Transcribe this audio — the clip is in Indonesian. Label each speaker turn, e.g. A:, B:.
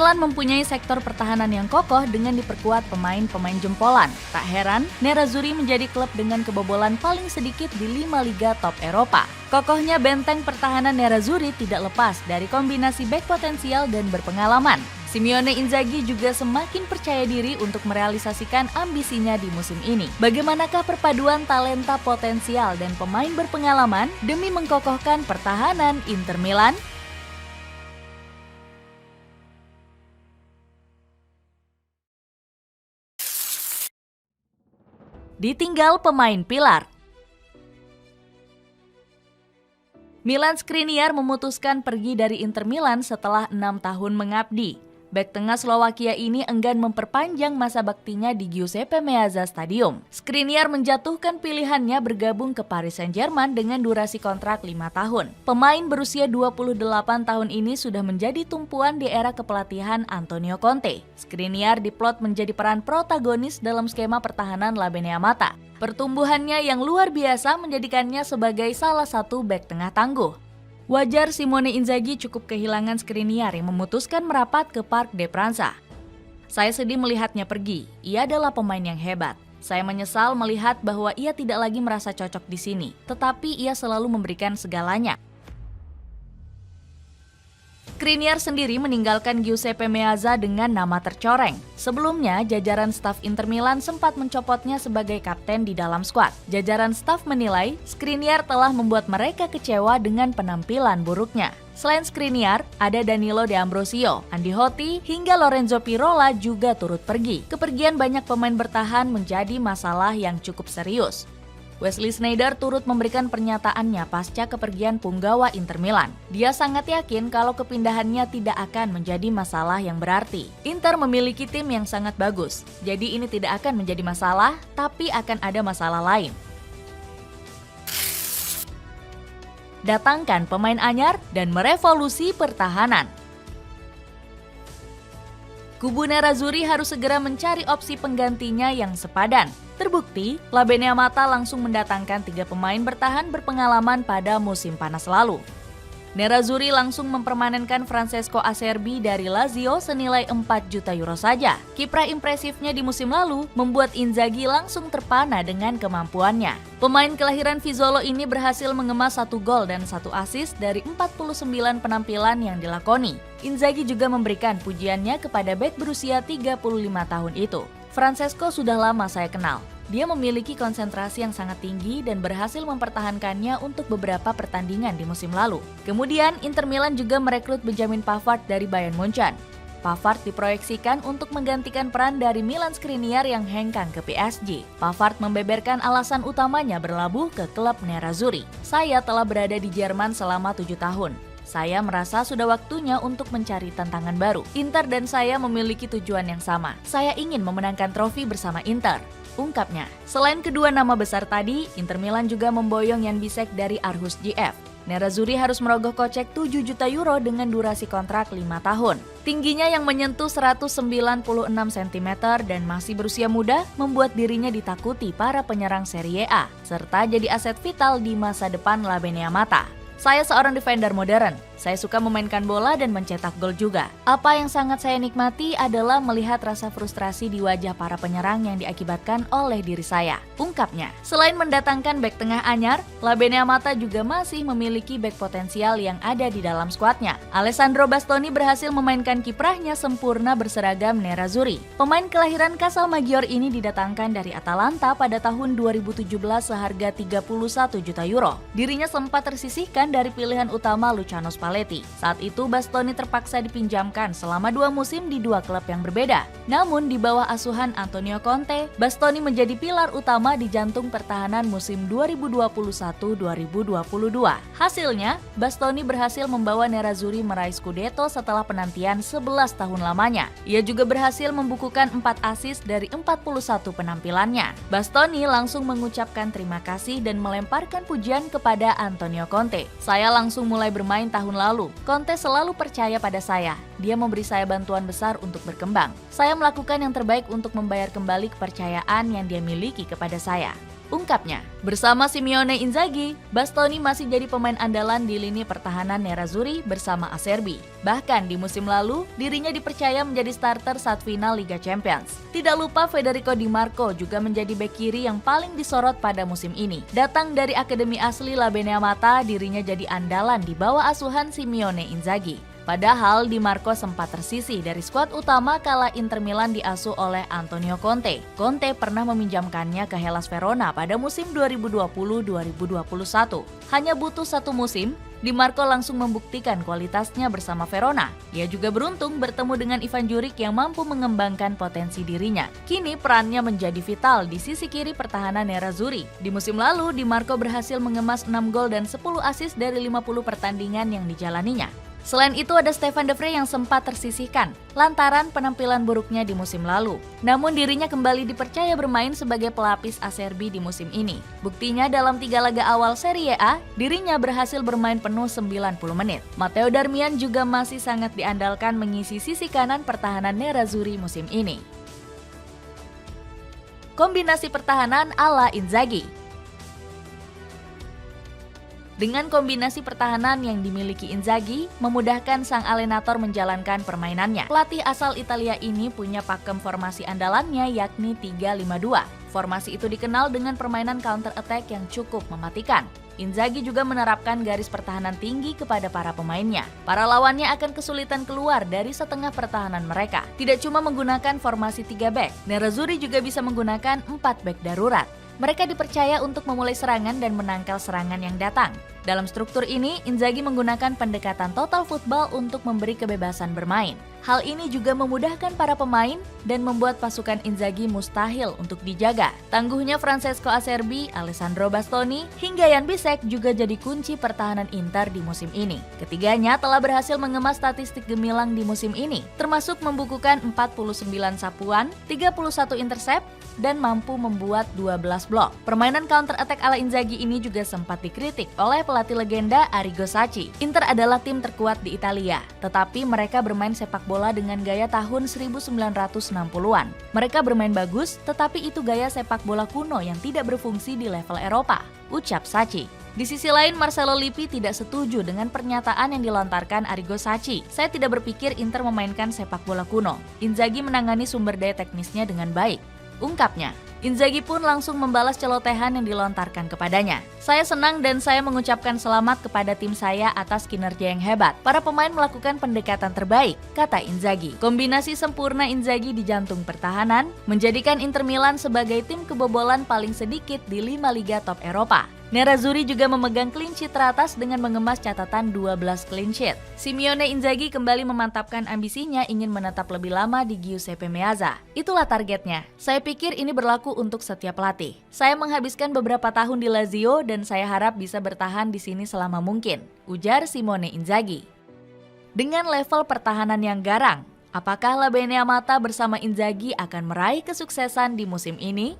A: Milan mempunyai sektor pertahanan yang kokoh dengan diperkuat pemain-pemain jempolan. Tak heran, Nerazzurri menjadi klub dengan kebobolan paling sedikit di 5 liga top Eropa. Kokohnya benteng pertahanan Nerazzurri tidak lepas dari kombinasi bek potensial dan berpengalaman. Simone Inzaghi juga semakin percaya diri untuk merealisasikan ambisinya di musim ini. Bagaimanakah perpaduan talenta potensial dan pemain berpengalaman demi mengkokohkan pertahanan Inter Milan? Ditinggal pemain pilar. Milan Skriniar memutuskan pergi dari Inter Milan setelah 6 tahun mengabdi. Bek tengah Slowakia ini enggan memperpanjang masa baktinya di Giuseppe Meazza Stadium. Skriniar menjatuhkan pilihannya bergabung ke Paris Saint-Germain dengan durasi kontrak 5 tahun. Pemain berusia 28 tahun ini sudah menjadi tumpuan di era kepelatihan Antonio Conte. Skriniar diplot menjadi peran protagonis dalam skema pertahanan Labenea Mata. Pertumbuhannya yang luar biasa menjadikannya sebagai salah satu bek tengah tangguh. Wajar Simone Inzaghi cukup kehilangan Skriniar yang memutuskan merapat ke Parc des Princes. Saya sedih melihatnya pergi, ia adalah pemain yang hebat. Saya menyesal melihat bahwa ia tidak lagi merasa cocok di sini, tetapi ia selalu memberikan segalanya. Skriniar sendiri meninggalkan Giuseppe Meazza dengan nama tercoreng. Sebelumnya, jajaran staf Inter Milan sempat mencopotnya sebagai kapten di dalam skuad. Jajaran staf menilai Skriniar telah membuat mereka kecewa dengan penampilan buruknya. Selain Skriniar, ada Danilo De Ambrosio, Andi Hotti, hingga Lorenzo Pirola juga turut pergi. Kepergian banyak pemain bertahan menjadi masalah yang cukup serius. Wesley Sneijder turut memberikan pernyataannya pasca kepergian punggawa Inter Milan. Dia sangat yakin kalau kepindahannya tidak akan menjadi masalah yang berarti. Inter memiliki tim yang sangat bagus, jadi ini tidak akan menjadi masalah, tapi akan ada masalah lain. Datangkan pemain anyar dan merevolusi pertahanan. Kubu Nerazzurri harus segera mencari opsi penggantinya yang sepadan. Terbukti, Labenea Mata langsung mendatangkan 3 pemain bertahan berpengalaman pada musim panas lalu. Nerazzurri langsung mempermanenkan Francesco Acerbi dari Lazio senilai 4 juta euro saja. Kiprah impresifnya di musim lalu membuat Inzaghi langsung terpana dengan kemampuannya. Pemain kelahiran Fiesolo ini berhasil mengemas 1 gol dan 1 assist dari 49 penampilan yang dilakoni. Inzaghi juga memberikan pujiannya kepada bek berusia 35 tahun itu. Francesco sudah lama saya kenal. Dia memiliki konsentrasi yang sangat tinggi dan berhasil mempertahankannya untuk beberapa pertandingan di musim lalu. Kemudian, Inter Milan juga merekrut Benjamin Pavard dari Bayern Munchen. Pavard diproyeksikan untuk menggantikan peran dari Milan Skriniar yang hengkang ke PSG. Pavard membeberkan alasan utamanya berlabuh ke klub Nerazzurri. Saya telah berada di Jerman selama 7 tahun. Saya merasa sudah waktunya untuk mencari tantangan baru. Inter dan saya memiliki tujuan yang sama. Saya ingin memenangkan trofi bersama Inter, ungkapnya. Selain kedua nama besar tadi, Inter Milan juga memboyong Jan Bisek dari Aarhus GF. Nerazzurri harus merogoh kocek 7 juta euro dengan durasi kontrak 5 tahun. Tingginya yang menyentuh 196 cm dan masih berusia muda membuat dirinya ditakuti para penyerang Serie A, serta jadi aset vital di masa depan Labenea Mata. Saya seorang defender modern. Saya suka memainkan bola dan mencetak gol juga. Apa yang sangat saya nikmati adalah melihat rasa frustrasi di wajah para penyerang yang diakibatkan oleh diri saya, ungkapnya. Selain mendatangkan bek tengah anyar, Labenea Mata juga masih memiliki bek potensial yang ada di dalam skuadnya. Alessandro Bastoni berhasil memainkan kiprahnya sempurna berseragam Nerazzurri. Pemain kelahiran Casalmaggiore ini didatangkan dari Atalanta pada tahun 2017 seharga 31 juta euro. Dirinya sempat tersisihkan dari pilihan utama Luciano Spalletti. Saat itu Bastoni terpaksa dipinjamkan selama 2 musim di 2 klub yang berbeda. Namun di bawah asuhan Antonio Conte, Bastoni menjadi pilar utama di jantung pertahanan musim 2021-2022. Hasilnya, Bastoni berhasil membawa Nerazzurri meraih Scudetto setelah penantian 11 tahun lamanya. Ia juga berhasil membukukan 4 assist dari 41 penampilannya. Bastoni langsung mengucapkan terima kasih dan melemparkan pujian kepada Antonio Conte. Saya langsung mulai bermain tahun lalu. Conte selalu percaya pada saya. Dia memberi saya bantuan besar untuk berkembang. Saya melakukan yang terbaik untuk membayar kembali kepercayaan yang dia miliki kepada saya. Ungkapnya, bersama Simeone Inzaghi, Bastoni masih jadi pemain andalan di lini pertahanan Nerazzurri bersama Acerbi. Bahkan di musim lalu, dirinya dipercaya menjadi starter saat final Liga Champions. Tidak lupa Federico Di Marco juga menjadi bek kiri yang paling disorot pada musim ini. Datang dari akademi asli Labenea Mata, dirinya jadi andalan di bawah asuhan Simeone Inzaghi. Padahal Di Marco sempat tersisih dari skuad utama kala Inter Milan diasuh oleh Antonio Conte. Conte pernah meminjamkannya ke Hellas Verona pada musim 2020-2021. Hanya butuh satu musim, Di Marco langsung membuktikan kualitasnya bersama Verona. Ia juga beruntung bertemu dengan Ivan Juric yang mampu mengembangkan potensi dirinya. Kini perannya menjadi vital di sisi kiri pertahanan Nerazzurri. Di musim lalu, Di Marco berhasil mengemas 6 gol dan 10 assist dari 50 pertandingan yang dijalaninya. Selain itu ada Stefan de Vrij yang sempat tersisihkan lantaran penampilan buruknya di musim lalu. Namun dirinya kembali dipercaya bermain sebagai pelapis Acerbi di musim ini. Buktinya dalam 3 laga awal Serie A, dirinya berhasil bermain penuh 90 menit. Matteo Darmian juga masih sangat diandalkan mengisi sisi kanan pertahanan Nerazzurri musim ini. Kombinasi pertahanan ala Inzaghi. Dengan kombinasi pertahanan yang dimiliki Inzaghi, memudahkan sang alenator menjalankan permainannya. Pelatih asal Italia ini punya pakem formasi andalannya yakni 3-5-2. Formasi itu dikenal dengan permainan counter attack yang cukup mematikan. Inzaghi juga menerapkan garis pertahanan tinggi kepada para pemainnya. Para lawannya akan kesulitan keluar dari setengah pertahanan mereka. Tidak cuma menggunakan formasi 3 back, Nerazzurri juga bisa menggunakan 4 back darurat. Mereka dipercaya untuk memulai serangan dan menangkal serangan yang datang. Dalam struktur ini, Inzaghi menggunakan pendekatan total football untuk memberi kebebasan bermain. Hal ini juga memudahkan para pemain dan membuat pasukan Inzaghi mustahil untuk dijaga. Tangguhnya Francesco Acerbi, Alessandro Bastoni, hingga Jan Bisek juga jadi kunci pertahanan Inter di musim ini. Ketiganya telah berhasil mengemas statistik gemilang di musim ini, termasuk membukukan 49 sapuan, 31 intercept, dan mampu membuat 12 blok. Permainan counter attack ala Inzaghi ini juga sempat dikritik oleh pelatih legenda Arrigo Sacchi. Inter adalah tim terkuat di Italia, tetapi mereka bermain sepak bola dengan gaya tahun 1960-an. Mereka bermain bagus, tetapi itu gaya sepak bola kuno yang tidak berfungsi di level Eropa, ucap Sacchi. Di sisi lain, Marcello Lippi tidak setuju dengan pernyataan yang dilontarkan Arrigo Sacchi. Saya tidak berpikir Inter memainkan sepak bola kuno. Inzaghi menangani sumber daya teknisnya dengan baik. Ungkapnya, Inzaghi pun langsung membalas celotehan yang dilontarkan kepadanya. Saya senang dan saya mengucapkan selamat kepada tim saya atas kinerja yang hebat. Para pemain melakukan pendekatan terbaik, kata Inzaghi. Kombinasi sempurna Inzaghi di jantung pertahanan menjadikan Inter Milan sebagai tim kebobolan paling sedikit di 5 liga top Eropa. Nerazzurri juga memegang clean sheet teratas dengan mengemas catatan 12 clean sheet. Simeone Inzaghi kembali memantapkan ambisinya ingin menetap lebih lama di Giuseppe Meazza. Itulah targetnya. Saya pikir ini berlaku untuk setiap pelatih. Saya menghabiskan beberapa tahun di Lazio dan saya harap bisa bertahan di sini selama mungkin, ujar Simone Inzaghi. Dengan level pertahanan yang garang, apakah Labenea Mata bersama Inzaghi akan meraih kesuksesan di musim ini?